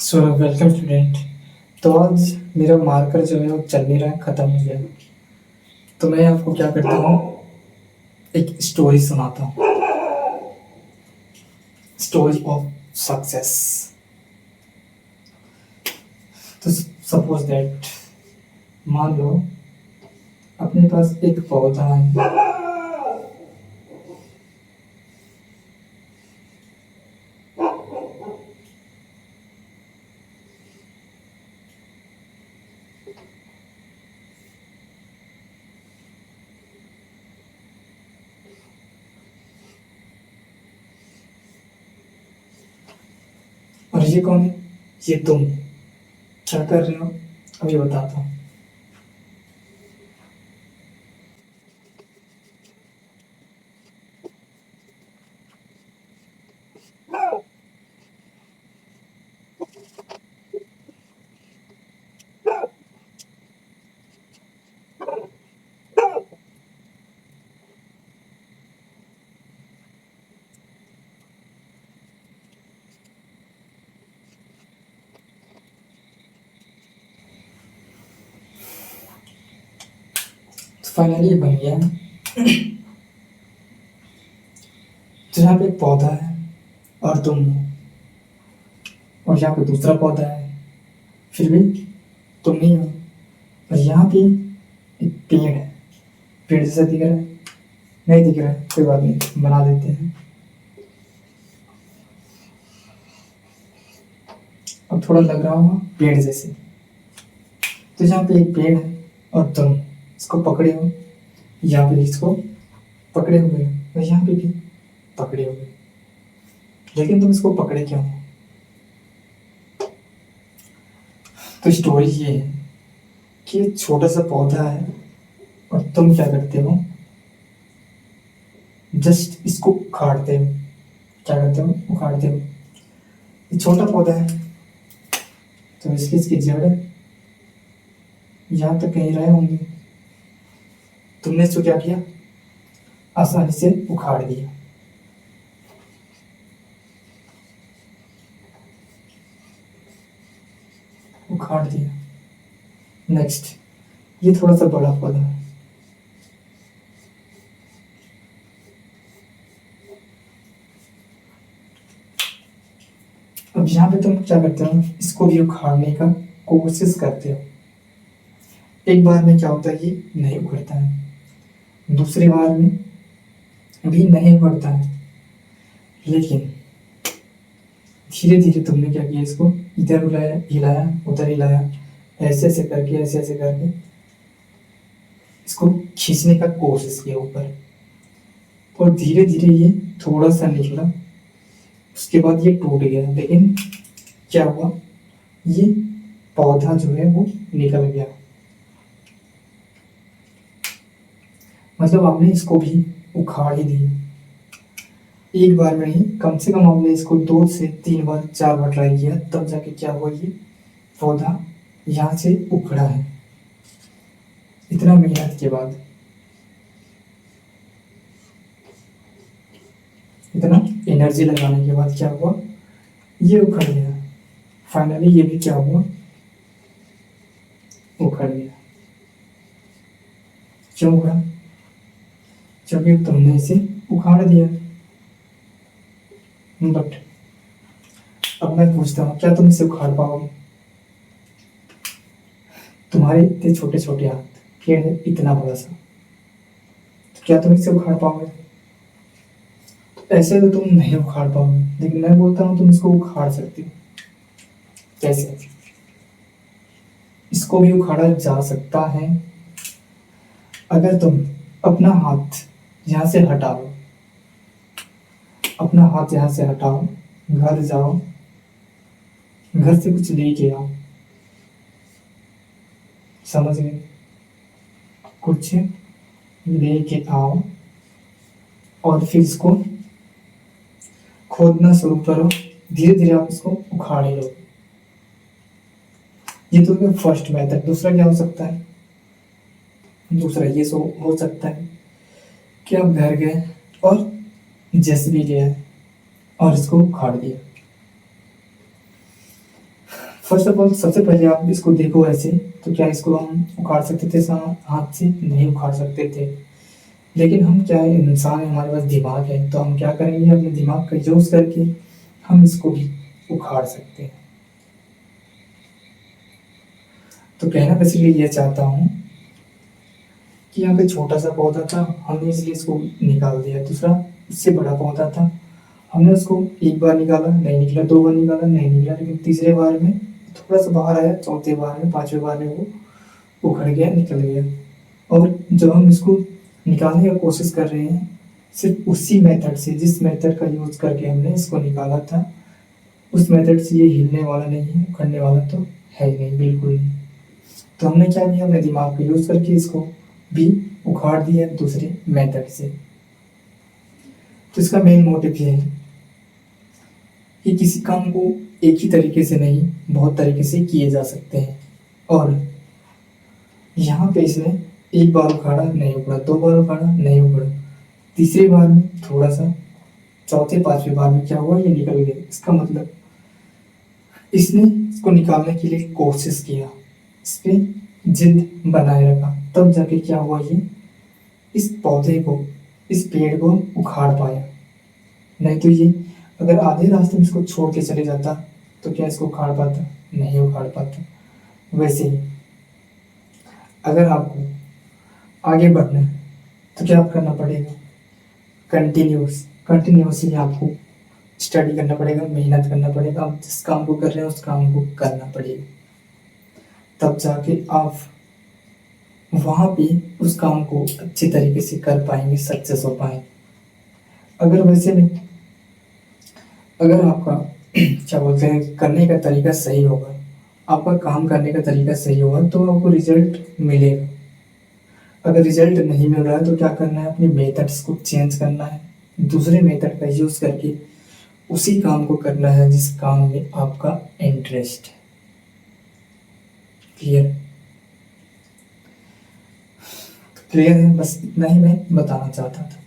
So welcome student. तो आज मेरा मार्कर जो है वो चल नहीं रहा है, ख़त्म हो गया। तो मैं आपको क्या करता हूँ, एक स्टोरी सुनाता हूँ। Story of success. तो सपोज दैट, मान लो अपने पास एक पौधा है। और ये कौन है? ये तुम। क्या कर रहे हो अभी बताता हूँ। तो फाइनली बन गया है। तो यहाँ पे एक पौधा है और तुम हो, और यहाँ पे दूसरा पौधा है, फिर भी तुम नहीं हो। और यहाँ पे एक पेड़ है। पेड़ जैसा दिख रहा है? नहीं दिख रहा है, कोई बात नहीं, बना देते हैं। अब थोड़ा लग रहा होगा पेड़ जैसे। तो यहाँ पे एक पेड़ है और तुम इसको पकड़े हो, यहाँ पे इसको पकड़े हुए हो, और यहाँ पे भी पकड़े हुए हो। लेकिन तुम इसको पकड़े क्यों हो? तो स्टोरी ये है कि एक छोटा सा पौधा है और तुम क्या करते हो, जस्ट इसको उखाड़ते हो। क्या करते हो? उखाड़ते हो। ये छोटा पौधा है तो इसकी जड़ यहाँ तक कहीं रहे होंगे। तुमने इसको क्या किया? आसानी से उखाड़ दिया। उखाड़ दिया। नेक्स्ट, ये थोड़ा सा बड़ा पौधा है। अब यहाँ पे तुम क्या करते हो, इसको भी उखाड़ने का कोशिश करते हो। एक बार में क्या होता है, ये नहीं उखड़ता है। दूसरी बार में भी नहीं उखड़ता है। लेकिन धीरे धीरे तुमने क्या किया, इसको इधर हिलाया हिलाया, उधर हिलाया, ऐसे ऐसे करके इसको खींचने का कोशिश किया ऊपर। और धीरे धीरे ये थोड़ा सा निकला, उसके बाद ये टूट गया। लेकिन क्या हुआ, ये पौधा जो है वो निकल गया। मतलब आपने इसको भी उखाड़ ही दिया। एक बार में ही कम से कम आपने इसको 2 से 3 बार 4 बार ट्राई किया, तब जाके क्या हुआ, ये पौधा यहाँ से उखड़ा है। इतना मेहनत के बाद, इतना एनर्जी लगाने के बाद क्या हुआ, ये उखड़ गया। फाइनली ये भी क्या हुआ, उखड़ गया। क्यों उखड़ा? क्योंकि तुमने इसे उखाड़ दिया। बट अब मैं पूछता हूँ, क्या तुम इसे उखाड़ पाओगे? तुम्हारे इतने छोटे छोटे हाथ, पेड़ है इतना बड़ा सा, तो क्या तुम इसे उखाड़ पाओगे? तो ऐसे तो तुम नहीं उखाड़ पाओगे, लेकिन मैं बोलता हूँ तुम इसको उखाड़ सकते हो। कैसे? इसको भी उखाड़ा जा सकता है अगर तुम अपना हाथ यहाँ से हटाओ। अपना हाथ यहाँ से हटाओ, घर जाओ, घर से कुछ लेके आओ। समझ गए? कुछ लेके आओ और फिर इसको खोदना शुरू करो। धीरे धीरे आप इसको उखाड़े लो। ये तो फर्स्ट मेथड। दूसरा क्या हो सकता है? दूसरा ये सो हो सकता है कि आप घर गए और जेसीबी लिया है और इसको उखाड़ दिया। फर्स्ट ऑफ ऑल सबसे पहले आप इसको देखो ऐसे, तो क्या इसको हम उखाड़ सकते थे हाथ से? नहीं उखाड़ सकते थे। लेकिन हम क्या है, इंसान है, हमारे पास दिमाग है, तो हम क्या करेंगे, अपने दिमाग का यूज़ करके हम इसको भी उखाड़ सकते हैं। तो कहना बेसिकली ये चाहता हूँ कि यहाँ पे छोटा सा पौधा था, हमने इसलिए इसको निकाल दिया। दूसरा, इससे बड़ा पौधा था, हमने उसको एक बार निकाला, नहीं निकला, दो बार निकाला, नहीं निकला, लेकिन तीसरे बार में थोड़ा सा बाहर आया, चौथे बार में, पांचवें बार में वो उखड़ गया, निकल गया। और जब हम इसको निकालने की कोशिश कर रहे हैं, सिर्फ उसी मेथड से, जिस मेथड का यूज करके हमने इसको निकाला था, उस मेथड से ये हिलने वाला नहीं है, उखड़ने वाला तो है ही नहीं, बिल्कुल नहीं। तो हमने क्या किया, अपने दिमाग का यूज करके इसको भी उखाड़ दिया दूसरे मेथड से। तो इसका मेन मोटिव ये है कि किसी काम को एक ही तरीके से नहीं, बहुत तरीके से किए जा सकते हैं। और यहाँ पे इसने एक बार उखाड़ा, नहीं उखड़ा, दो बार उखाड़ा, नहीं उखड़ा, तीसरी बार में थोड़ा सा, चौथे पांचवें बार में क्या हुआ, ये निकल गया। इसका मतलब इसने इसको निकालने के लिए कोशिश किया, इस पे जिद बनाए रखा, तब जाके क्या हुआ, ये इस पौधे को, इस पेड़ को उखाड़ पाया। नहीं तो ये अगर आधे रास्ते में इसको छोड़ के चले जाता, तो क्या इसको उखाड़ पाता? नहीं उखाड़ पाता। वैसे ही अगर आपको आगे बढ़ना है, तो क्या आप करना पड़ेगा, कंटिन्यूसली आपको स्टडी करना पड़ेगा, मेहनत करना पड़ेगा, आप जिस काम को कर रहे हैं उस काम को करना पड़ेगा, तब जाके आप वहाँ पे उस काम को अच्छे तरीके से कर पाएंगे, सक्सेस हो पाएंगे। अगर वैसे में, अगर आपका क्या बोलते हैं, करने का तरीका सही होगा, आपका काम करने का तरीका सही होगा, तो आपको रिजल्ट मिलेगा। अगर रिजल्ट नहीं मिल रहा है, तो क्या करना है, अपने मेथड्स को चेंज करना है, दूसरे मेथड का यूज करके उसी काम को करना है जिस काम में आपका इंटरेस्ट है। क्लियर? क्लियर है? बस इतना ही मैं बताना चाहता था।